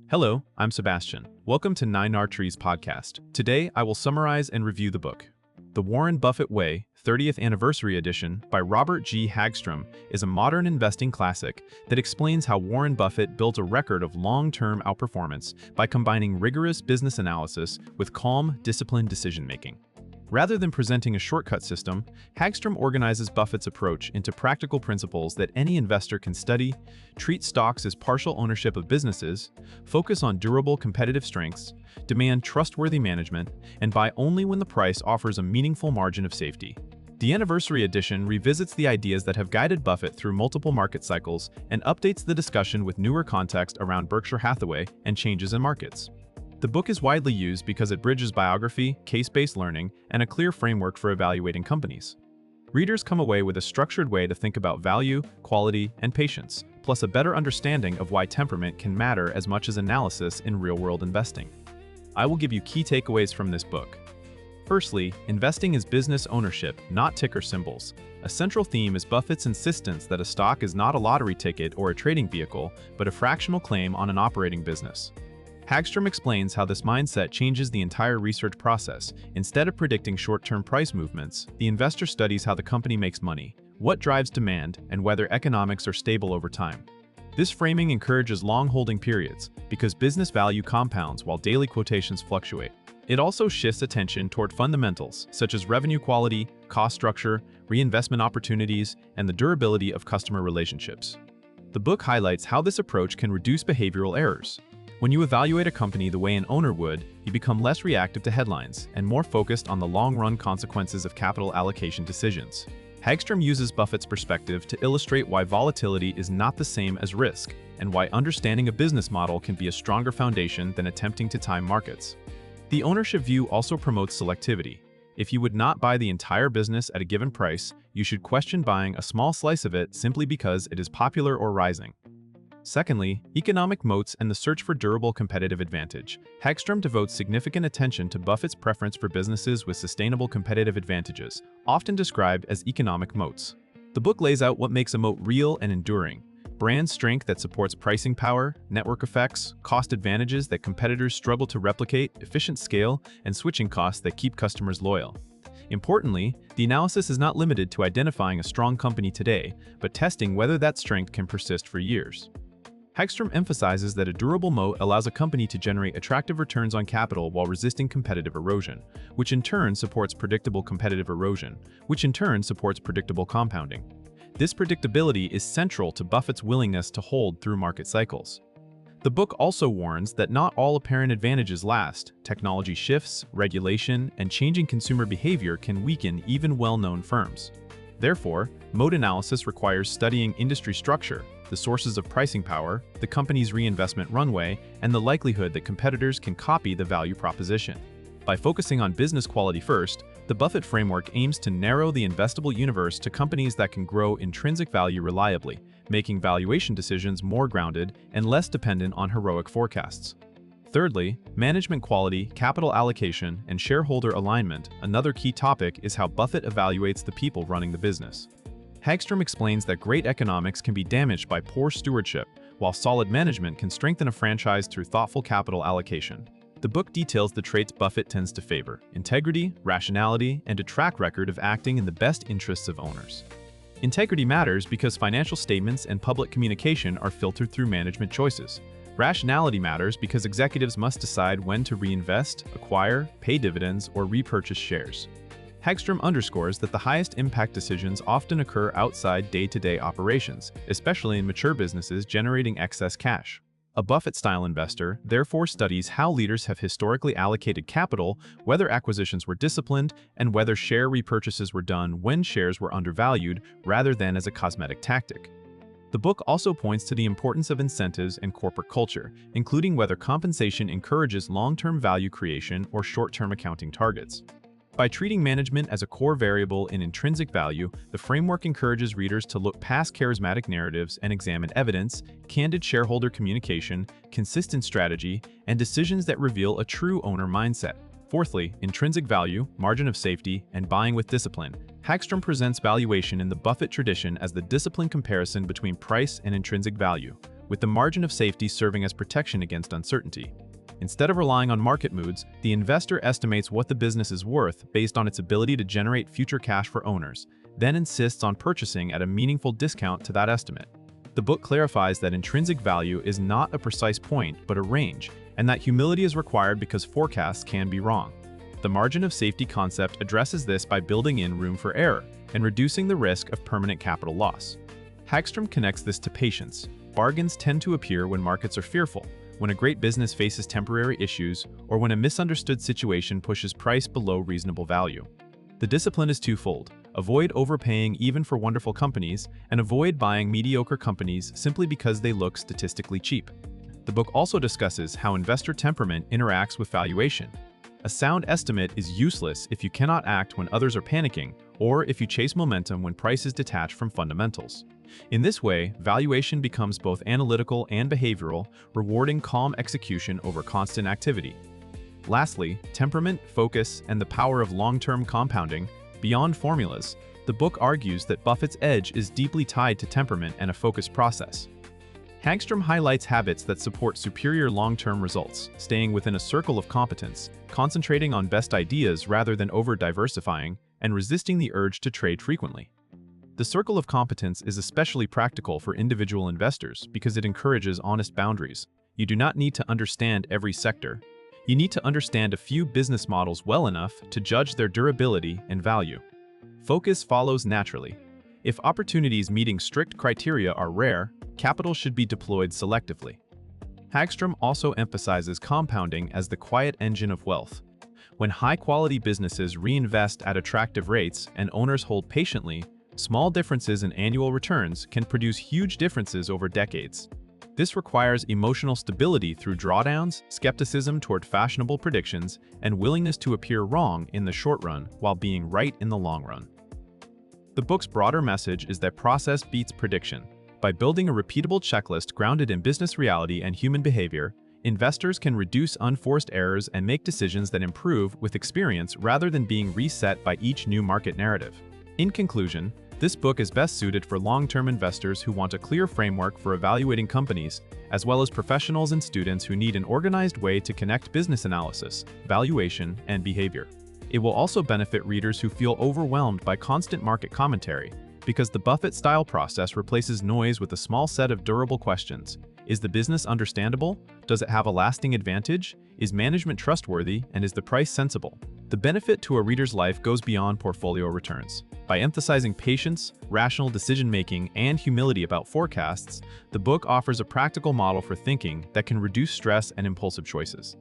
Hello, I'm Sebastian. Welcome to 9R Trees podcast. Today, I will summarize and review the book. The Warren Buffett Way, 30th Anniversary Edition by Robert G. Hagstrom is a modern investing classic that explains how Warren Buffett built a record of long-term outperformance by combining rigorous business analysis with calm, disciplined decision-making. Rather than presenting a shortcut system, Hagstrom organizes Buffett's approach into practical principles that any investor can study, treat stocks as partial ownership of businesses, focus on durable competitive strengths, demand trustworthy management, and buy only when the price offers a meaningful margin of safety. The Anniversary Edition revisits the ideas that have guided Buffett through multiple market cycles and updates the discussion with newer context around Berkshire Hathaway and changes in markets. The book is widely used because it bridges biography, case-based learning, and a clear framework for evaluating companies. Readers come away with a structured way to think about value, quality, and patience, plus a better understanding of why temperament can matter as much as analysis in real-world investing. I will give you key takeaways from this book. Firstly, investing is business ownership, not ticker symbols. A central theme is Buffett's insistence that a stock is not a lottery ticket or a trading vehicle, but a fractional claim on an operating business. Hagstrom explains how this mindset changes the entire research process. Instead of predicting short-term price movements, the investor studies how the company makes money, what drives demand, and whether economics are stable over time. This framing encourages long holding periods because business value compounds while daily quotations fluctuate. It also shifts attention toward fundamentals such as revenue quality, cost structure, reinvestment opportunities, and the durability of customer relationships. The book highlights how this approach can reduce behavioral errors. When you evaluate a company the way an owner would, you become less reactive to headlines and more focused on the long-run consequences of capital allocation decisions. Hagstrom uses Buffett's perspective to illustrate why volatility is not the same as risk and why understanding a business model can be a stronger foundation than attempting to time markets. The ownership view also promotes selectivity. If you would not buy the entire business at a given price, you should question buying a small slice of it simply because it is popular or rising. Secondly, economic moats and the search for durable competitive advantage. Hagstrom devotes significant attention to Buffett's preference for businesses with sustainable competitive advantages, often described as economic moats. The book lays out what makes a moat real and enduring: brand strength that supports pricing power, network effects, cost advantages that competitors struggle to replicate, efficient scale, and switching costs that keep customers loyal. Importantly, the analysis is not limited to identifying a strong company today, but testing whether that strength can persist for years. Hagstrom emphasizes that a durable moat allows a company to generate attractive returns on capital while resisting competitive erosion, which in turn supports predictable competitive erosion, which in turn supports predictable compounding. This predictability is central to Buffett's willingness to hold through market cycles. The book also warns that not all apparent advantages last. Technology shifts, regulation, and changing consumer behavior can weaken even well-known firms. Therefore, moat analysis requires studying industry structure, the sources of pricing power, the company's reinvestment runway, and the likelihood that competitors can copy the value proposition. By focusing on business quality first, the Buffett framework aims to narrow the investable universe to companies that can grow intrinsic value reliably, making valuation decisions more grounded and less dependent on heroic forecasts. Thirdly, management quality, capital allocation, and shareholder alignment. Another key topic is how Buffett evaluates the people running the business. Hagstrom explains that great economics can be damaged by poor stewardship, while solid management can strengthen a franchise through thoughtful capital allocation. The book details the traits Buffett tends to favor: integrity, rationality, and a track record of acting in the best interests of owners. Integrity matters because financial statements and public communication are filtered through management choices. Rationality matters because executives must decide when to reinvest, acquire, pay dividends, or repurchase shares. Hagstrom underscores that the highest impact decisions often occur outside day-to-day operations, especially in mature businesses generating excess cash. A Buffett-style investor therefore studies how leaders have historically allocated capital, whether acquisitions were disciplined, and whether share repurchases were done when shares were undervalued rather than as a cosmetic tactic. The book also points to the importance of incentives and corporate culture, including whether compensation encourages long-term value creation or short-term accounting targets. By treating management as a core variable in intrinsic value, the framework encourages readers to look past charismatic narratives and examine evidence, candid shareholder communication, consistent strategy, and decisions that reveal a true owner mindset. Fourthly, intrinsic value, margin of safety, and buying with discipline. Hagstrom presents valuation in the Buffett tradition as the disciplined comparison between price and intrinsic value. with the margin of safety serving as protection against uncertainty. Instead of relying on market moods, the investor estimates what the business is worth based on its ability to generate future cash for owners, then insists on purchasing at a meaningful discount to that estimate. The book clarifies that intrinsic value is not a precise point, but a range, and that humility is required because forecasts can be wrong. The margin of safety concept addresses this by building in room for error and reducing the risk of permanent capital loss. Hagstrom connects this to patience. Bargains tend to appear when markets are fearful, when a great business faces temporary issues, or when a misunderstood situation pushes price below reasonable value. The discipline is twofold. Avoid overpaying even for wonderful companies, and avoid buying mediocre companies simply because they look statistically cheap. The book also discusses how investor temperament interacts with valuation. A sound estimate is useless if you cannot act when others are panicking, or if you chase momentum when prices detach from fundamentals. In this way, valuation becomes both analytical and behavioral, rewarding calm execution over constant activity. Lastly, temperament, focus, and the power of long-term compounding. Beyond formulas, the book argues that Buffett's edge is deeply tied to temperament and a focused process. Hagstrom highlights habits that support superior long-term results, staying within a circle of competence, concentrating on best ideas rather than over-diversifying, and resisting the urge to trade frequently. The circle of competence is especially practical for individual investors because it encourages honest boundaries. You do not need to understand every sector. You need to understand a few business models well enough to judge their durability and value. Focus follows naturally. If opportunities meeting strict criteria are rare, capital should be deployed selectively. Hagstrom also emphasizes compounding as the quiet engine of wealth. When high-quality businesses reinvest at attractive rates and owners hold patiently, small differences in annual returns can produce huge differences over decades. This requires emotional stability through drawdowns, skepticism toward fashionable predictions, and willingness to appear wrong in the short run while being right in the long run. The book's broader message is that process beats prediction. By building a repeatable checklist grounded in business reality and human behavior, investors can reduce unforced errors and make decisions that improve with experience rather than being reset by each new market narrative. In conclusion, this book is best suited for long-term investors who want a clear framework for evaluating companies, as well as professionals and students who need an organized way to connect business analysis, valuation, and behavior. It will also benefit readers who feel overwhelmed by constant market commentary, because the Buffett-style process replaces noise with a small set of durable questions. Is the business understandable? Does it have a lasting advantage? Is management trustworthy? And is the price sensible? The benefit to a reader's life goes beyond portfolio returns. By emphasizing patience, rational decision-making, and humility about forecasts, the book offers a practical model for thinking that can reduce stress and impulsive choices.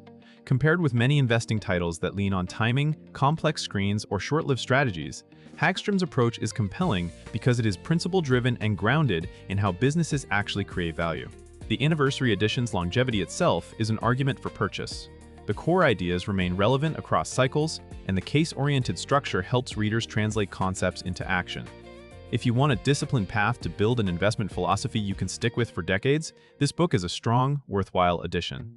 Compared with many investing titles that lean on timing, complex screens, or short-lived strategies, Hagstrom's approach is compelling because it is principle-driven and grounded in how businesses actually create value. The anniversary edition's longevity itself is an argument for purchase. The core ideas remain relevant across cycles, and the case-oriented structure helps readers translate concepts into action. If you want a disciplined path to build an investment philosophy you can stick with for decades, this book is a strong, worthwhile addition.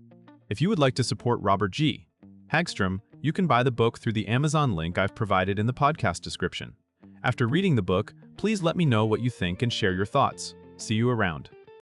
If you would like to support Robert G. Hagstrom, you can buy the book through the Amazon link I've provided in the podcast description. After reading the book, please let me know what you think and share your thoughts. See you around.